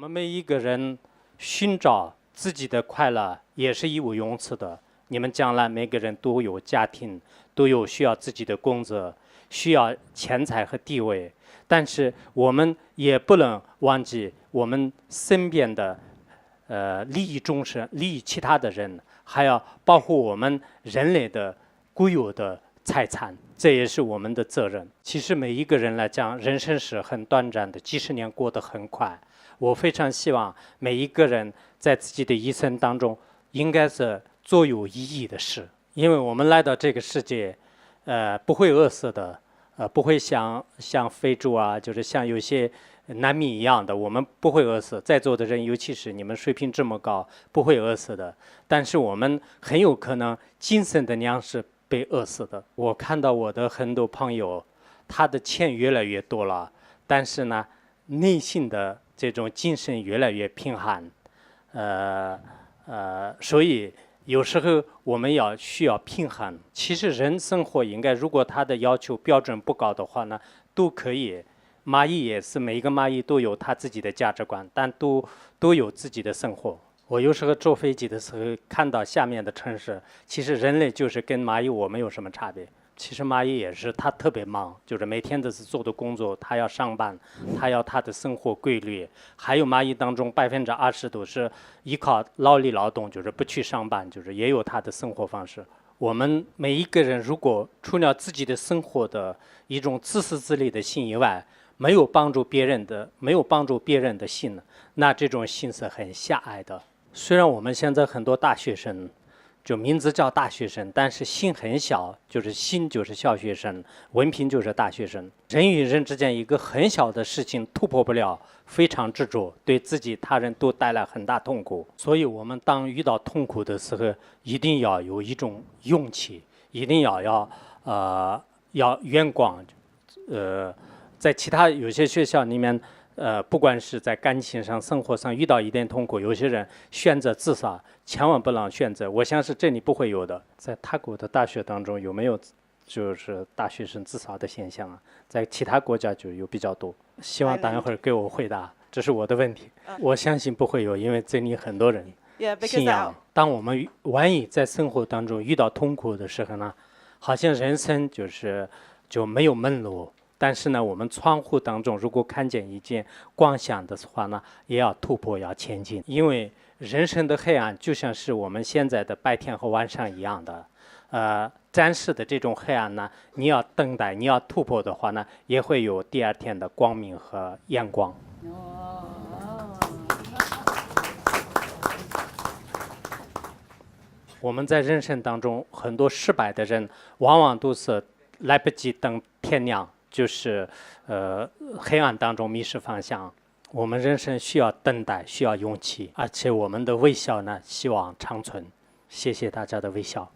们每一个人寻找自己的快乐也是义无永此的。你们将来每个人都有家庭，都有需要自己的工作，需要钱财和地位，但是我们也不能忘记我们身边的利益众生，利益其他的人，还要保护我们人类的固有的财产，这也是我们的责任。其实每一个人来讲，人生是很短暂的，几十年过得很快。我非常希望每一个人在自己的一生当中，应该是做有意义的事，因为我们来到这个世界，不会饿死的，不会像非洲啊，就是像有些难民一样的，我们不会饿死。在座的人，尤其是你们水平这么高，不会饿死的。但是我们很有可能精神的粮食被饿死的。我看到我的很多朋友，他的钱越来越多了，但是呢，内心的这种精神越来越贫寒，所以有时候我们需要平衡。其实人生活应该，如果他的要求标准不高的话呢，都可以。蚂蚁也是，每一个蚂蚁都有他自己的价值观，但都有自己的生活。我有时候坐飞机的时候看到下面的城市，其实人类就是跟蚂蚁我们有什么差别？其实蚂蚁也是，他特别忙，就是每天都是做的工作，他要上班，他要他的生活规律。还有蚂蚁当中20%都是依靠劳力劳动，就是不去上班，就是也有他的生活方式。我们每一个人如果除了自己的生活的一种自私自利的心以外，没有帮助别人的心，那这种心是很狭隘的。虽然我们现在很多大学生，就名字叫大学生，但是心很小，就是心就是小学生，文凭就是大学生。人与人之间一个很小的事情突破不了，非常执着，对自己他人都带来很大痛苦。所以我们当遇到痛苦的时候，一定要有一种勇气，一定要远观。在其他有些学校里面，不管是在感情上、生活上遇到一点痛苦，有些人选择自杀，千万不能选择。我相信这里不会有的。在他国的大学当中，有没有就是大学生自杀的现象啊？在其他国家就有比较多。希望等一会儿给我回答，这是我的问题。我相信不会有，因为这里很多人信仰。当我们万一在生活当中遇到痛苦的时候呢，好像人生就没有门路。但是呢，我们窗户当中如果看见一件光线的话呢，也要突破，要前进。因为人生的黑暗就像是我们现在的白天和晚上一样的，暂时的这种黑暗呢，你要等待，你要突破的话呢，也会有第二天的光明和阳光。我们在人生当中很多失败的人，往往都是来不及等天亮。就是黑暗当中迷失方向。我们人生需要等待，需要勇气，而且我们的微笑呢，希望长存。谢谢大家的微笑。